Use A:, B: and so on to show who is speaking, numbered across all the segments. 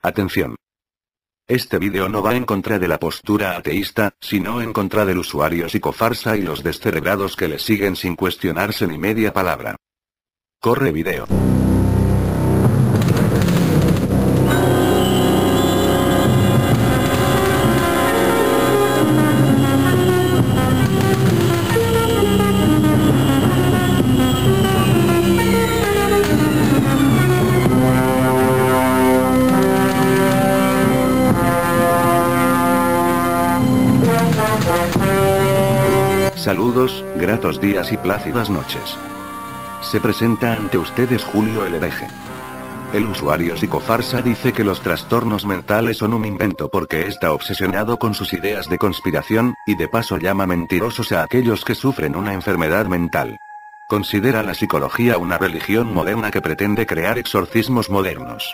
A: Atención. Este vídeo no va en contra de la postura ateísta, sino en contra del usuario psicofarsa y los descerebrados que le siguen sin cuestionarse ni media palabra. Corre vídeo. Saludos, gratos días y plácidas noches. Se presenta ante ustedes Julio el hereje. El usuario psicofarsa dice que los trastornos mentales son un invento porque está obsesionado con sus ideas de conspiración, y de paso llama mentirosos a aquellos que sufren una enfermedad mental. Considera la psicología una religión moderna que pretende crear exorcismos modernos.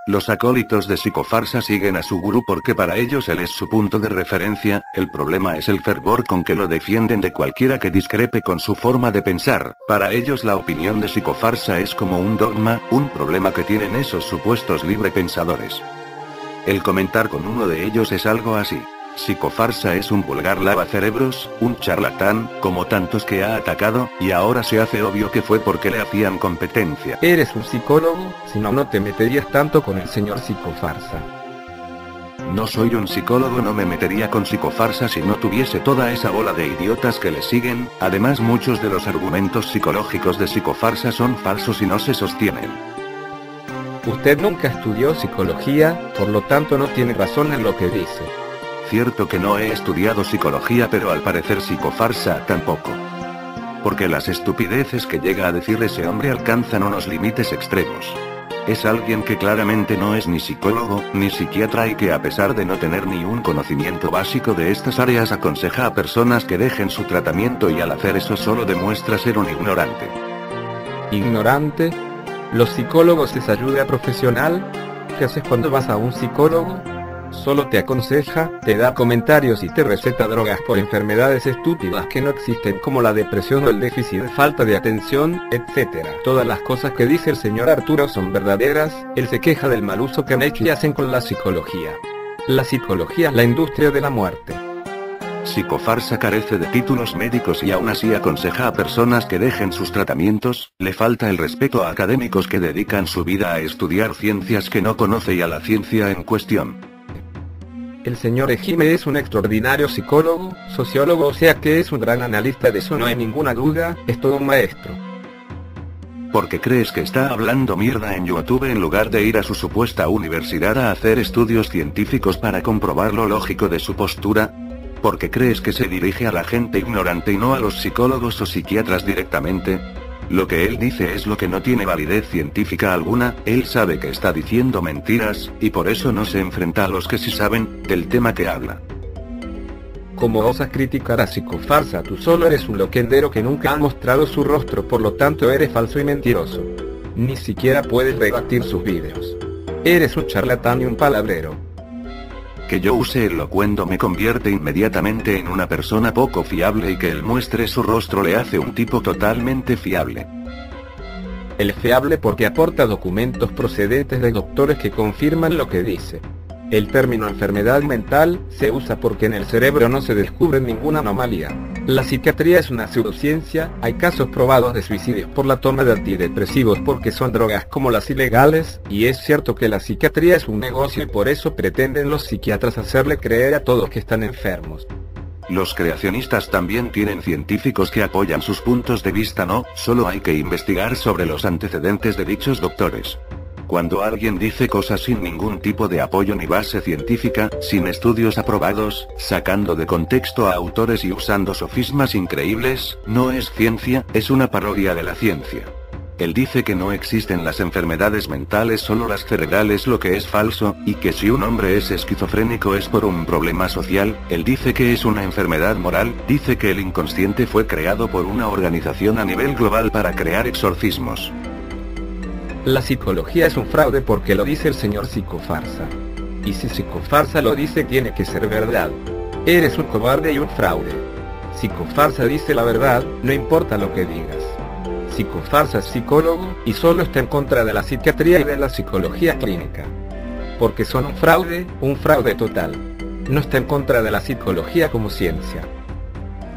A: Los acólitos de psicofarsa siguen a su gurú porque para ellos él es su punto de referencia. El problema es el fervor con que lo defienden de cualquiera que discrepe con su forma de pensar. Para ellos la opinión de psicofarsa es como un dogma, un problema que tienen esos supuestos librepensadores. El comentar con uno de ellos es algo así: psicofarsa es un vulgar lavacerebros, un charlatán, como tantos que ha atacado, y ahora se hace obvio que fue porque le hacían competencia.
B: Eres un psicólogo, si no, no te meterías tanto con el señor psicofarsa.
A: No soy un psicólogo, no me metería con psicofarsa si no tuviese toda esa bola de idiotas que le siguen. Además, muchos de los argumentos psicológicos de psicofarsa son falsos y no se sostienen.
B: Usted nunca estudió psicología, por lo tanto no tiene razón en lo que dice.
A: Cierto que no he estudiado psicología, pero al parecer psicofarsa tampoco. Porque las estupideces que llega a decir ese hombre alcanzan unos límites extremos. Es alguien que claramente no es ni psicólogo, ni psiquiatra y que a pesar de no tener ni un conocimiento básico de estas áreas aconseja a personas que dejen su tratamiento, y al hacer eso solo demuestra ser un ignorante.
B: ¿Ignorante? ¿Los psicólogos es ayuda profesional? ¿Qué haces cuando vas a un psicólogo? Solo te aconseja, te da comentarios y te receta drogas por enfermedades estúpidas que no existen, como la depresión o el déficit de falta de atención, etc. Todas las cosas que dice el señor Arturo son verdaderas. Él se queja del mal uso que han hecho y hacen con la psicología. La psicología es la industria de la muerte.
A: Psicofarsa carece de títulos médicos y aún así aconseja a personas que dejen sus tratamientos. Le falta el respeto a académicos que dedican su vida a estudiar ciencias que no conoce y a la ciencia en cuestión.
B: El señor Ejime es un extraordinario psicólogo, sociólogo, o sea que es un gran analista, de eso no hay ninguna duda, es todo un maestro.
A: ¿Por qué crees que está hablando mierda en YouTube en lugar de ir a su supuesta universidad a hacer estudios científicos para comprobar lo lógico de su postura? ¿Por qué crees que se dirige a la gente ignorante y no a los psicólogos o psiquiatras directamente? Lo que él dice es lo que no tiene validez científica alguna. Él sabe que está diciendo mentiras, y por eso no se enfrenta a los que sí saben del tema que habla.
B: ¿Cómo osas criticar a psicofarsa? Tú solo eres un loquendero que nunca ha mostrado su rostro, por lo tanto eres falso y mentiroso. Ni siquiera puedes rebatir sus vídeos. Eres un charlatán y un palabrero.
A: Que yo use el locuendo me convierte inmediatamente en una persona poco fiable, y que él muestre su rostro le hace un tipo totalmente fiable.
B: Él es fiable porque aporta documentos procedentes de doctores que confirman lo que dice. El término enfermedad mental se usa porque en el cerebro no se descubre ninguna anomalía. La psiquiatría es una pseudociencia. Hay casos probados de suicidios por la toma de antidepresivos porque son drogas como las ilegales, y es cierto que la psiquiatría es un negocio y por eso pretenden los psiquiatras hacerle creer a todos que están enfermos.
A: Los creacionistas también tienen científicos que apoyan sus puntos de vista, ¿no? Solo hay que investigar sobre los antecedentes de dichos doctores. Cuando alguien dice cosas sin ningún tipo de apoyo ni base científica, sin estudios aprobados, sacando de contexto a autores y usando sofismas increíbles, no es ciencia, es una parodia de la ciencia. Él dice que no existen las enfermedades mentales, solo las cerebrales, lo que es falso, y que si un hombre es esquizofrénico es por un problema social. Él dice que es una enfermedad moral, dice que el inconsciente fue creado por una organización a nivel global para crear exorcismos.
B: La psicología es un fraude porque lo dice el señor psicofarsa. Y si psicofarsa lo dice, tiene que ser verdad. Eres un cobarde y un fraude. Psicofarsa dice la verdad, no importa lo que digas. Psicofarsa es psicólogo, y solo está en contra de la psiquiatría y de la psicología clínica. porque son un fraude total. No está en contra de la psicología como ciencia.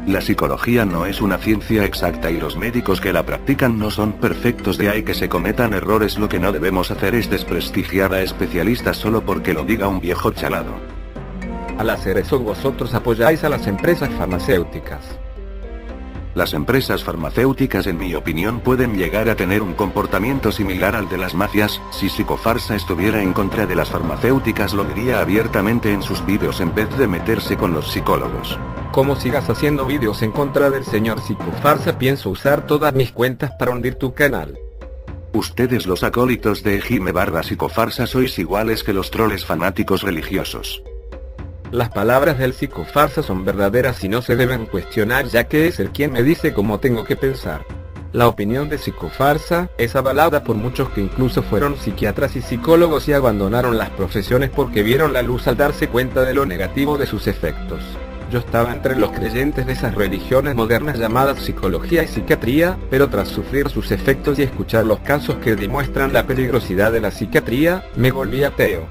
A: La psicología no es una ciencia exacta y los médicos que la practican no son perfectos, de ahí que se cometan errores. Lo que no debemos hacer es desprestigiar a especialistas solo porque lo diga un viejo chalado.
B: Al hacer eso vosotros apoyáis a las empresas farmacéuticas.
A: Las empresas farmacéuticas, en mi opinión, pueden llegar a tener un comportamiento similar al de las mafias. Si Psicofarsa estuviera en contra de las farmacéuticas lo diría abiertamente en sus vídeos en vez de meterse con los psicólogos.
B: Como sigas haciendo vídeos en contra del señor Psicofarsa, pienso usar todas mis cuentas para hundir tu canal.
A: Ustedes, los acólitos de Ejime/Psicofarsa, sois iguales que los troles fanáticos religiosos.
B: Las palabras del Psicofarsa son verdaderas y no se deben cuestionar, ya que es él quien me dice cómo tengo que pensar. La opinión de Psicofarsa es avalada por muchos que incluso fueron psiquiatras y psicólogos y abandonaron las profesiones porque vieron la luz al darse cuenta de lo negativo de sus efectos. Yo estaba entre los creyentes de esas religiones modernas llamadas psicología y psiquiatría, pero tras sufrir sus efectos y escuchar los casos que demuestran la peligrosidad de la psiquiatría, me volví ateo.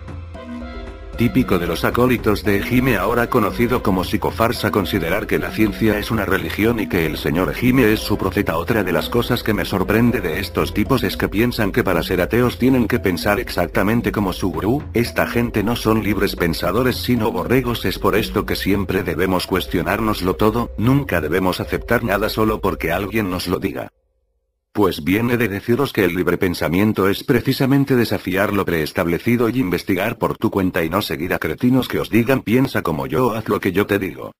A: Típico de los acólitos de Ejime, ahora conocido como Psicofarsa, considerar que la ciencia es una religión y que el señor Ejime es su profeta. Otra de las cosas que me sorprende de estos tipos es que piensan que para ser ateos tienen que pensar exactamente como su gurú. Esta gente no son libres pensadores sino borregos. Es por esto que siempre debemos cuestionárnoslo todo, nunca debemos aceptar nada solo porque alguien nos lo diga. Pues bien, he de deciros que el libre pensamiento es precisamente desafiar lo preestablecido y investigar por tu cuenta y no seguir a cretinos que os digan piensa como yo, haz lo que yo te digo.